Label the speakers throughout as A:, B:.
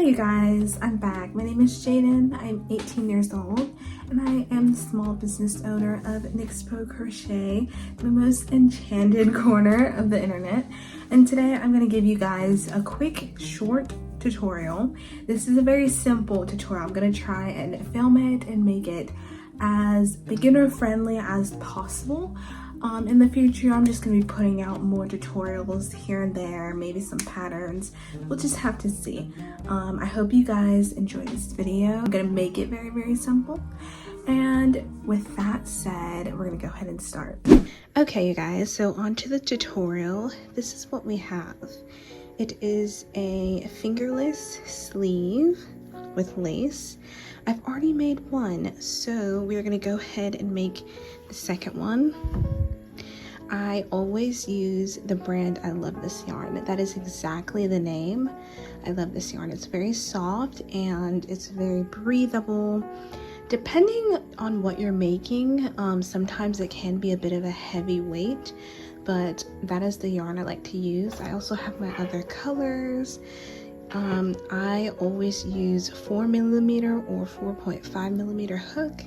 A: Hey you guys, I'm back. My name is Jaden. I'm 18 years old and I am the small business owner of Nixpo Crochet, the most enchanted corner of the internet. And today I'm going to give you guys a quick short tutorial. This is a very simple tutorial. I'm going to try and film it and make it as beginner friendly as possible. In the future, I'm just going to be putting out more tutorials here and there, maybe some patterns. We'll just have to see. I hope you guys enjoy this video. I'm going to make it very, very simple. And with that said, we're going to go ahead and start. Okay, you guys, so on to the tutorial. This is what we have. It is a fingerless sleeve with lace. I've already made one, so we're going to go ahead and make the second one. I always use the brand I Love This Yarn. That is exactly the name. I love this yarn. It's very soft and it's very breathable. Depending on what you're making, sometimes it can be a bit of a heavy weight, but that is the yarn I like to use. I also have my other colors. I always use 4mm or 4.5mm hook.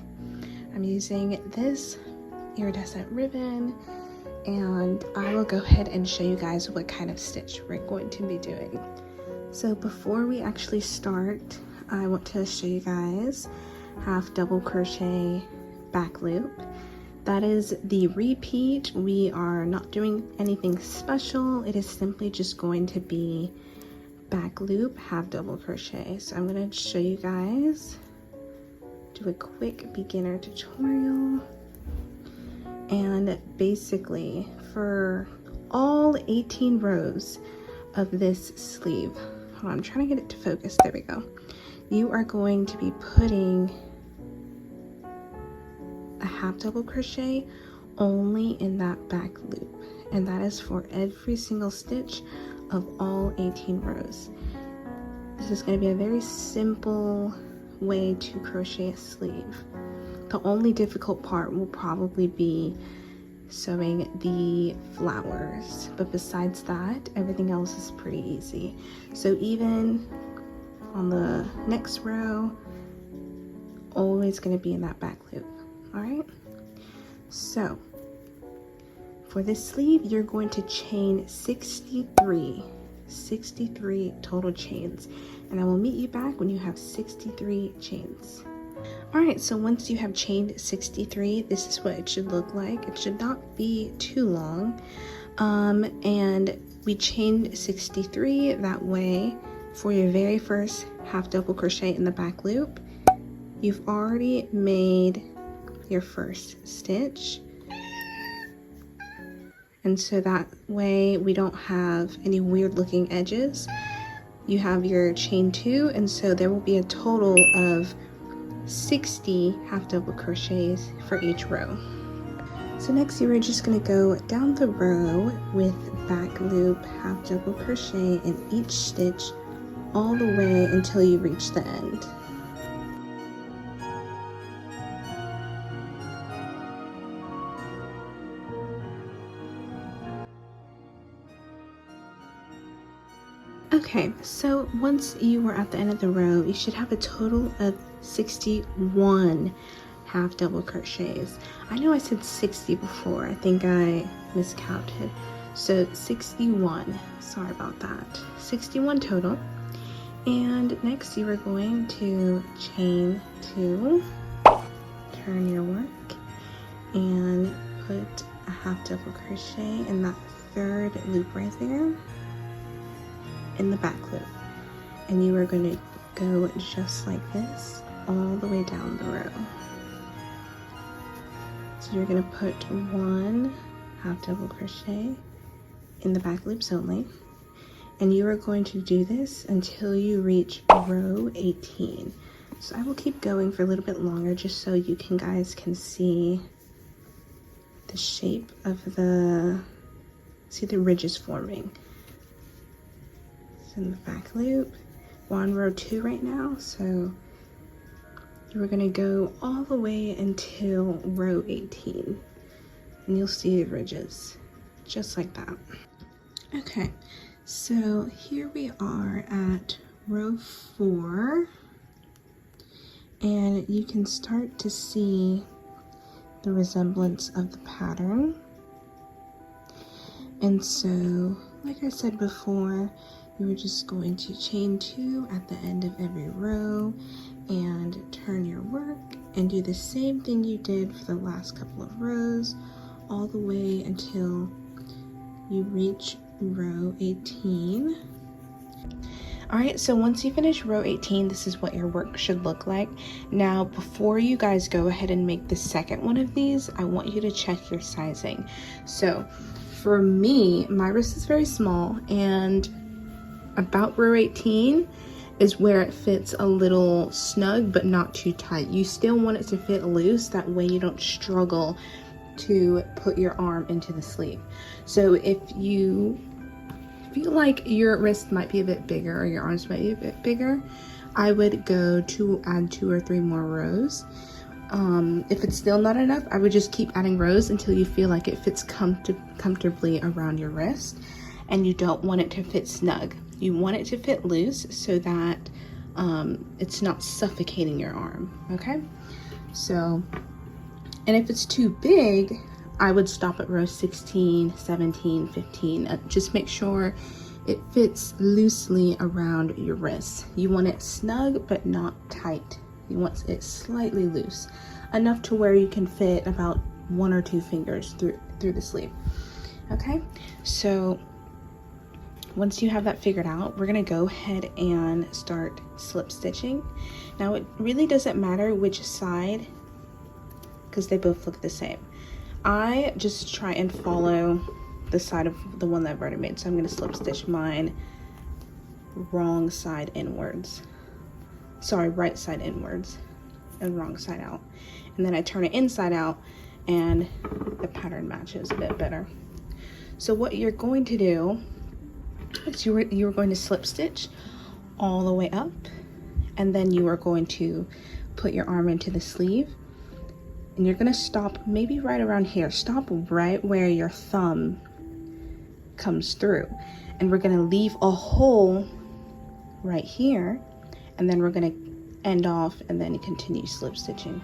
A: I'm using this iridescent ribbon, and I will go ahead and show you guys what kind of stitch we're going to be doing. So before we actually start, I want to show you guys half double crochet back loop. That is the repeat. We are not doing anything special. It is simply just going to be back loop, half double crochet. So I'm going to show you guys, do a quick beginner tutorial. And basically for all 18 rows of this sleeve, hold on, I'm trying to get it to focus, there we go. You are going to be putting a half double crochet only in that back loop, and that is for every single stitch of all 18 rows. This is going to be a very simple way to crochet a sleeve. The only difficult part will probably be sewing the flowers, but besides that, everything else is pretty easy. So even on the next row, always going to be in that back loop. All right, so for this sleeve, you're going to chain 63 total chains, and I will meet you back when you have 63 chains. All right, so once you have chained 63, this is what it should look like. It should not be too long. And we chained 63, that way for your very first half double crochet in the back loop, you've already made your first stitch. And so that way we don't have any weird looking edges. You have your chain 2, and so there will be a total of 60 half double crochets for each row. So next you are just going to go down the row with back loop, half double crochet in each stitch all the way until you reach the end. Okay, so once you are at the end of the row, you should have a total of 61 half double crochets. I know I said 60 before, I think I miscounted. So 61, sorry about that. 61 total. And next you are going to chain 2, turn your work, and put a half double crochet in that third loop right there in the back loop, and you are going to go just like this all the way down the row. So you're going to put 1 half double crochet in the back loops only, and you are going to do this until you reach row 18. So I will keep going for a little bit longer just so you guys can see the shape of the ridges forming. In the back loop, we're on row 2 right now, so we're going to go all the way until row 18, and you'll see the ridges just like that. Okay, so here we are at row 4, and you can start to see the resemblance of the pattern. And so, like I said before, you're just going to chain 2 at the end of every row and turn your work and do the same thing you did for the last couple of rows all the way until you reach row 18. All right, so once you finish row 18, this is what your work should look like. Now, before you guys go ahead and make the second one of these, I want you to check your sizing. So for me, my wrist is very small, and about row 18 is where it fits a little snug, but not too tight. You still want it to fit loose, that way you don't struggle to put your arm into the sleeve. So if you feel like your wrist might be a bit bigger or your arms might be a bit bigger, I would go to add 2 or 3 more rows. If it's still not enough, I would just keep adding rows until you feel like it fits comfortably around your wrist, and you don't want it to fit snug. You want it to fit loose so that it's not suffocating your arm, okay? So, and if it's too big, I would stop at row 16, 17, 15. Just make sure it fits loosely around your wrist. You want it snug, but not tight. You want it slightly loose, enough to where you can fit about 1 or 2 fingers through the sleeve. Okay, so once you have that figured out, we're gonna go ahead and start slip stitching. Now, it really doesn't matter which side, because they both look the same. I just try and follow the side of the one that I've already made. So I'm going to slip stitch mine wrong side inwards. Sorry, right side inwards and wrong side out. And then I turn it inside out and the pattern matches a bit better. So what you're going to do is you're going to slip stitch all the way up, and then you are going to put your arm into the sleeve. And you're gonna stop maybe right around here. Stop right where your thumb comes through. And we're gonna leave a hole right here, and then we're gonna end off and then continue slip stitching.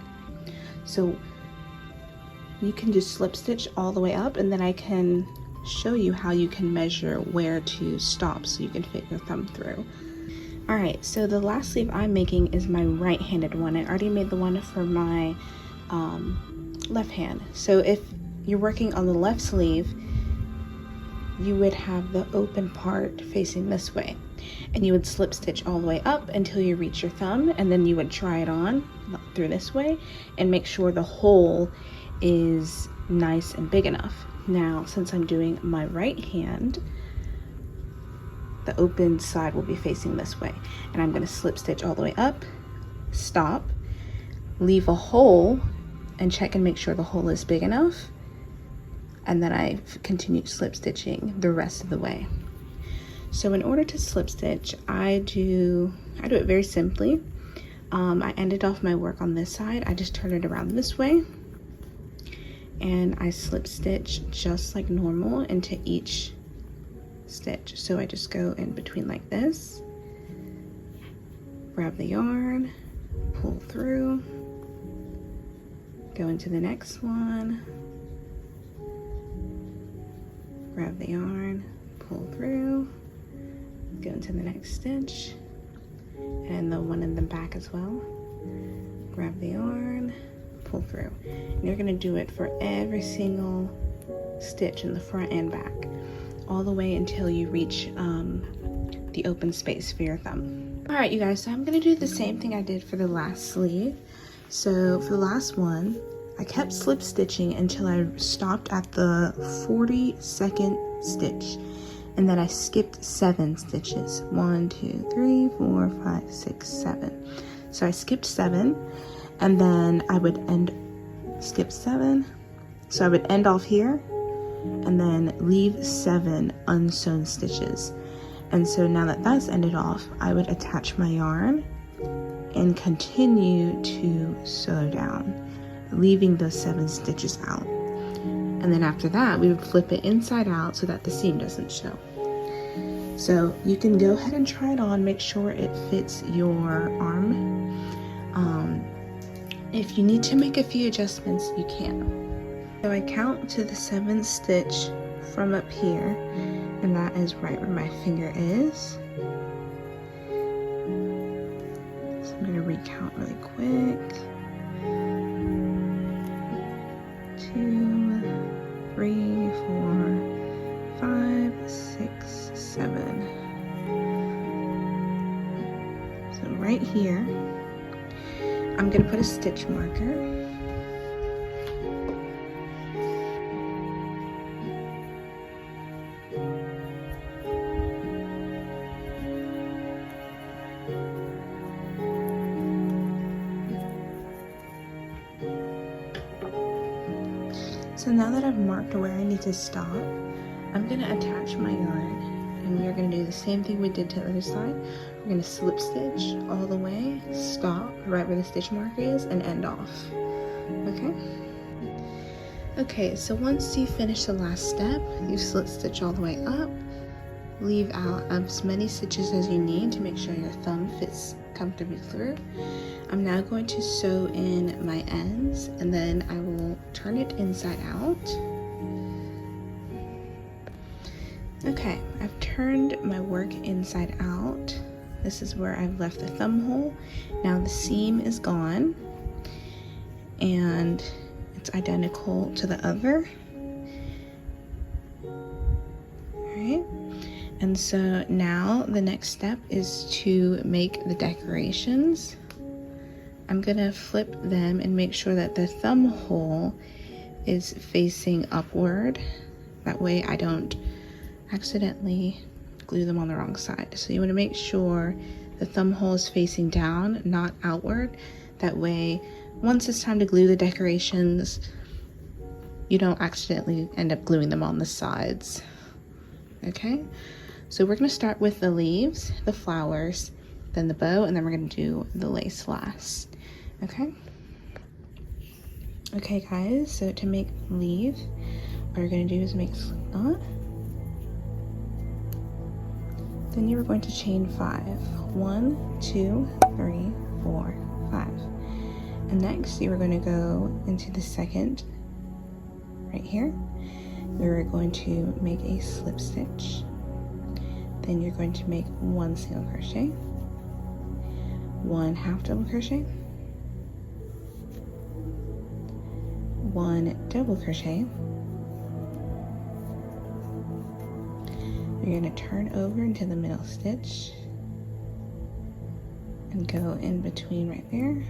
A: So you can just slip stitch all the way up, and then I can show you how you can measure where to stop so you can fit your thumb through. All right, so the last sleeve I'm making is my right-handed one. I already made the one for my left hand. So if you're working on the left sleeve, you would have the open part facing this way, and you would slip stitch all the way up until you reach your thumb, and then you would try it on through this way and make sure the hole is nice and big enough. Now, since I'm doing my right hand, the open side will be facing this way, and I'm going to slip stitch all the way up, stop, leave a hole, and check and make sure the hole is big enough, and then I continue slip stitching the rest of the way. So in order to slip stitch, I do it very simply. I ended off my work on this side. I just turn it around this way, and I slip stitch just like normal into each stitch. So I just go in between like this, grab the yarn, pull through, go into the next one, grab the yarn, pull through, go into the next stitch, and the one in the back as well, grab the yarn, pull through. And you're going to do it for every single stitch in the front and back, all the way until you reach the open space for your thumb. All right, you guys, so I'm going to do the same thing I did for the last sleeve. So for the last one, I kept slip stitching until I stopped at the 42nd stitch, and then I skipped 7 stitches. 1, 2, 3, 4, 5, 6, 7. So I skipped 7, and then I would skip 7. So I would end off here and then leave 7 unsewn stitches. And so now that that's ended off, I would attach my yarn and continue to sew down, leaving those 7 stitches out. And then after that, we would flip it inside out so that the seam doesn't show. So you can go ahead and try it on, make sure it fits your arm. If you need to make a few adjustments, you can. So I count to the 7th stitch from up here, and that is right where my finger is. So I'm going to recount really quick. 2, 3, 4, 5, 6, 7. So right here, I'm going to put a stitch marker. So now that I've marked where I need to stop, I'm going to attach my yarn, and we are going to do the same thing we did to the other side. We're going to slip stitch all the way, stop right where the stitch mark is, and end off. Okay, so once you finish the last step, you slip stitch all the way up, leave out as many stitches as you need to make sure your thumb fits comfortably through. I'm now going to sew in my ends, and then I will turn it inside out. Okay, I've turned my work inside out. This is where I've left the thumb hole. Now the seam is gone, and it's identical to the other. Alright, and so now the next step is to make the decorations. I'm gonna flip them and make sure that the thumb hole is facing upward. That way I don't accidentally glue them on the wrong side. So you want to make sure the thumb hole is facing down, not outward. That way, once it's time to glue the decorations, you don't accidentally end up gluing them on the sides. Okay, so we're going to start with the leaves, the flowers, then the bow, and then we're going to do the lace last. Okay guys, so to make leaf, what we're going to do is make a slip knot. Then you are going to chain 5. 1, 2, 3, 4, 5. And next you are going to go into the second right here. We're going to make a slip stitch. Then you're going to make 1 single crochet, 1 half double crochet, 1 double crochet. You're going to turn over into the middle stitch and go in between right there.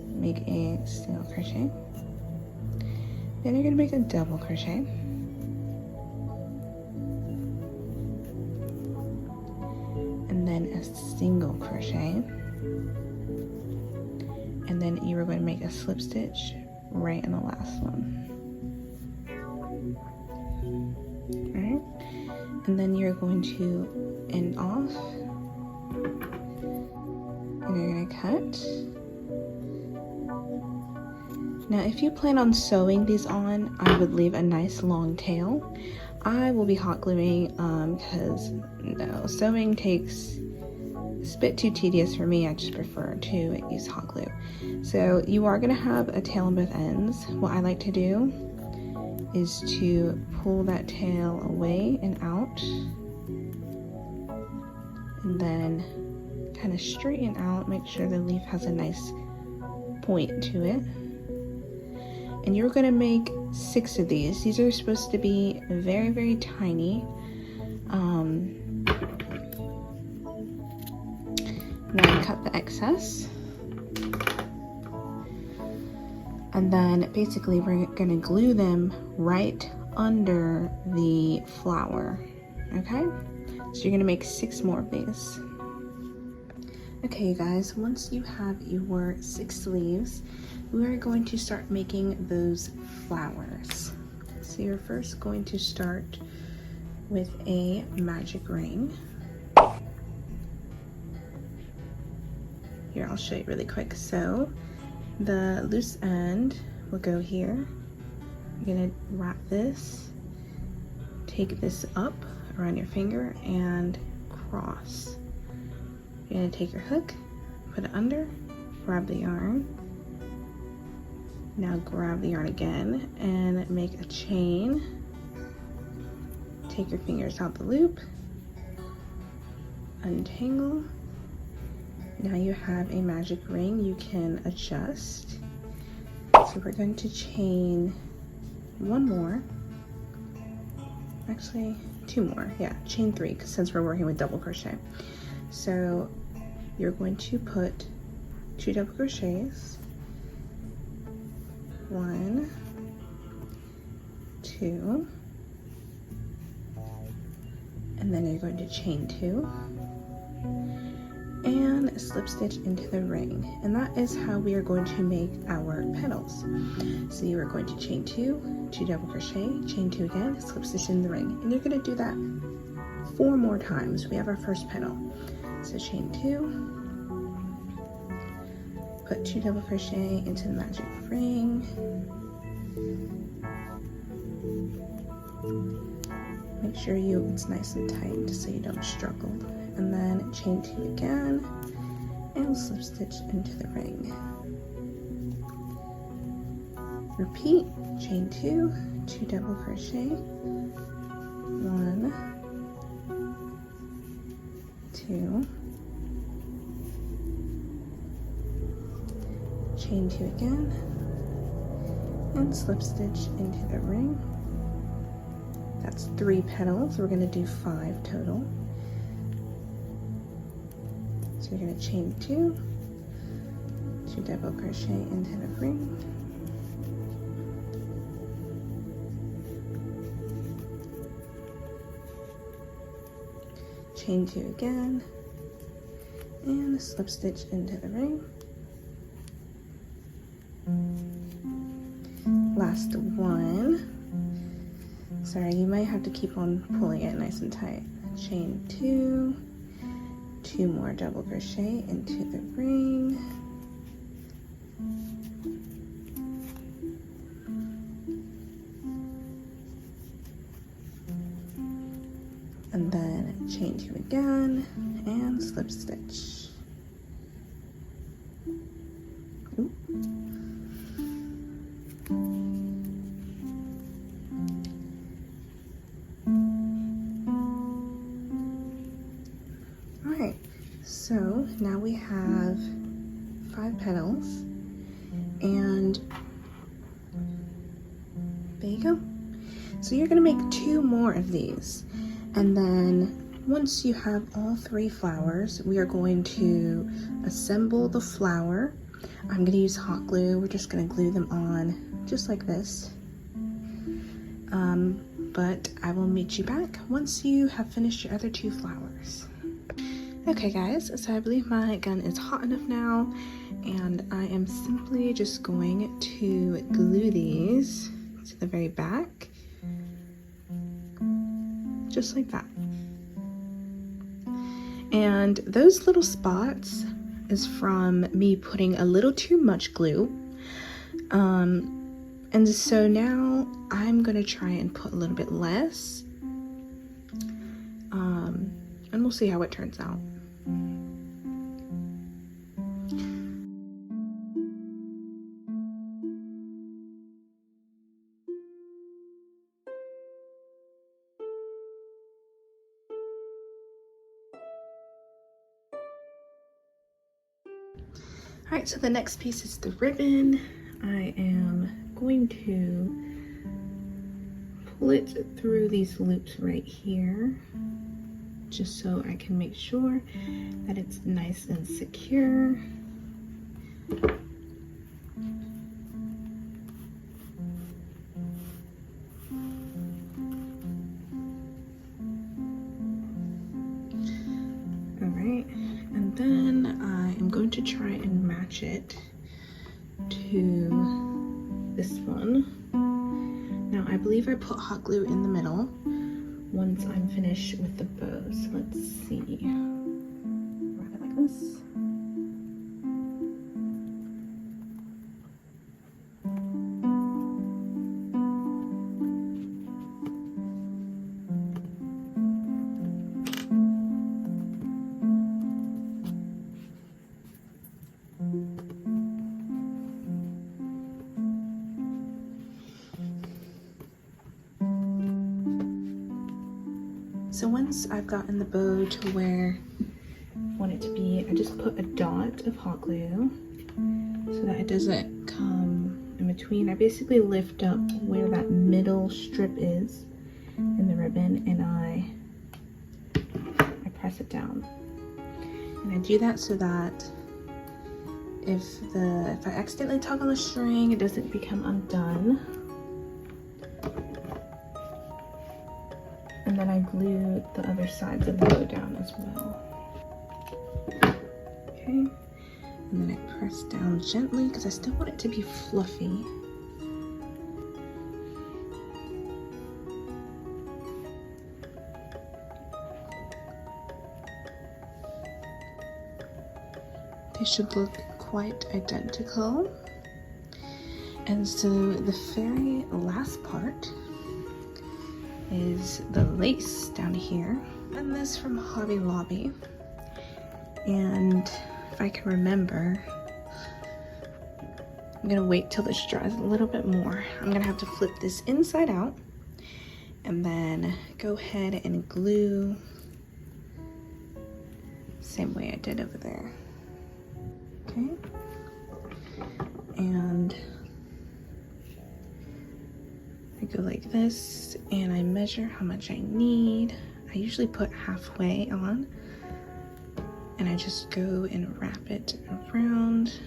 A: Make a single crochet. Then you're going to make a double crochet. And then a single crochet. And then you are going to make a slip stitch right in the last one. Alright? And then you're going to end off, and you're going to cut. Now if you plan on sewing these on, I would leave a nice long tail. I will be hot gluing because no, sewing takes, it's a bit too tedious for me. I just prefer to use hot glue. So you are going to have a tail on both ends. What I like to do is to pull that tail away and out, and then kind of straighten out, make sure the leaf has a nice point to it. And you're going to make 6 of these. These are supposed to be very, very tiny. Now cut the excess. And then basically we're going to glue them right under the flower. Okay? So you're going to make 6 more of these. Okay, you guys, once you have your 6 leaves, we are going to start making those flowers. So you're first going to start with a magic ring. Here, I'll show you really quick. So the loose end will go here. I'm gonna wrap this, take this up around your finger and cross. You're gonna take your hook, put it under, grab the yarn. Now grab the yarn again and make a chain. Take your fingers out the loop, untangle. Now you have a magic ring you can adjust. So we're going to chain one more, actually two more, yeah, chain three, because since we're working with double crochet. So you're going to put 2 double crochets, 1, 2, and then you're going to chain 2 and slip stitch into the ring, and that is how we are going to make our petals. So you are going to chain 2, 2 double crochet, chain 2 again, slip stitch in the ring, and you're going to do that 4 more times. We have our first petal. So chain 2, put 2 double crochet into the magic ring, make sure it's nice and tight so you don't struggle, and then chain 2 again and slip stitch into the ring. Repeat, chain 2, 2 double crochet, 1, 2, chain 2 again, and slip stitch into the ring. That's 3 petals. We're going to do 5 total. So you're going to chain 2, 2 double crochet into the ring, chain 2 again, and slip stitch into the ring. Last one. Sorry, you might have to keep on pulling it nice and tight. Chain 2, 2 more double crochet into the ring, and then chain 2 again and slip stitch. Ooh. Alright, so now we have 5 petals, and there you go. So you're going to make 2 more of these, and then once you have all 3 flowers, we are going to assemble the flower. I'm going to use hot glue. We're just going to glue them on just like this. But I will meet you back once you have finished your other 2 flowers. Okay guys, so I believe my gun is hot enough now, and I am simply just going to glue these to the very back, just like that. And those little spots is from me putting a little too much glue. And so now I'm gonna try and put a little bit less. And we'll see how it turns out. All right, so the next piece is the ribbon. I am going to pull it through these loops right here, just so I can make sure that it's nice and secure. All right, and then I am going to try and match it to this one. Now I believe I put hot glue in the middle once I'm finished with the bows. Let's see. Wrap it like this. so once I've gotten the bow to where I want it to be, I just put a dot of hot glue so that it doesn't come in between. I basically lift up where that middle strip is in the ribbon, and I press it down. And I do that so that if I accidentally tug on the string, it doesn't become undone. And then I glue the other sides of the bow down as well. Okay, and then I press down gently because I still want it to be fluffy. They should look quite identical. And so the very last part is the lace down here. And this from Hobby Lobby. And if I can remember, I'm gonna wait till this dries a little bit more. I'm gonna have to flip this inside out and then go ahead and glue same way I did over there. Okay, and I go like this and I measure how much I need. I usually put halfway on and I just go and wrap it around.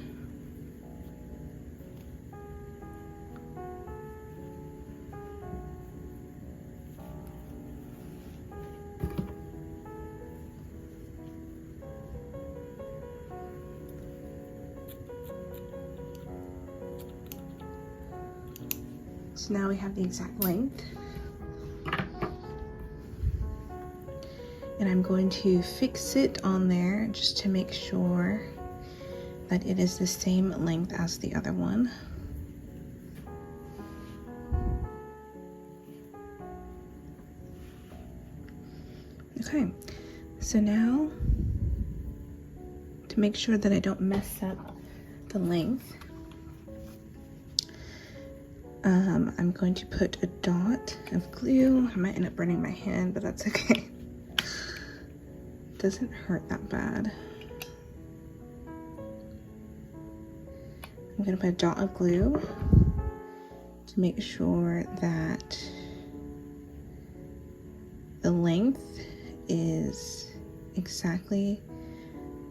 A: So now we have the exact length. And I'm going to fix it on there just to make sure that it is the same length as the other one. Okay, so now to make sure that I don't mess up the length, I'm going to put a dot of glue. I might end up burning my hand, but that's okay. It doesn't hurt that bad. I'm gonna put a dot of glue to make sure that the length is exactly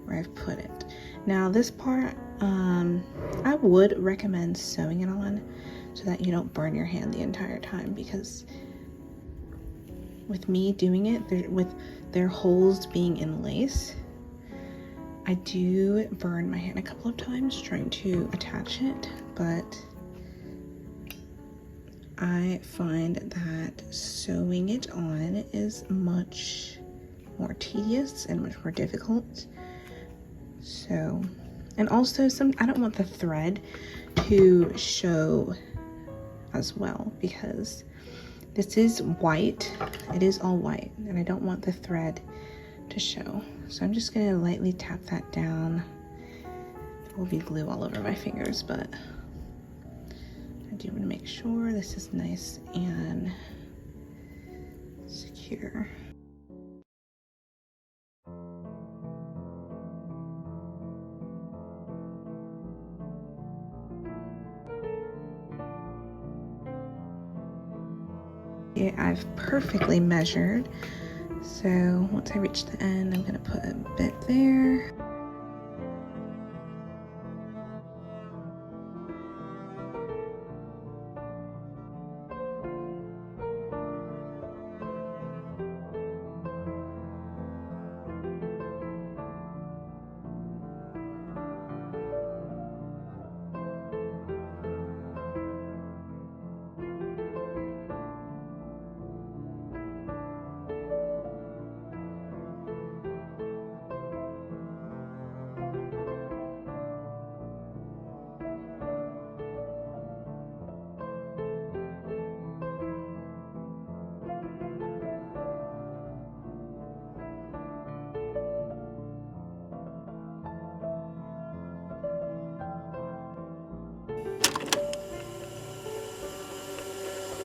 A: where I've put it. Now this part, I would recommend sewing it on so that you don't burn your hand the entire time, because with me doing it, with their holes being in lace, I do burn my hand a couple of times trying to attach it, but I find that sewing it on is much more tedious and much more difficult. So, and also I don't want the thread to show as well, because this is white, it is all white, and I don't want the thread to show. So I'm just gonna lightly tap that down. There will be glue all over my fingers, but I do want to make sure this is nice and secure. I've perfectly measured, so once I reach the end, I'm going to put a bit there.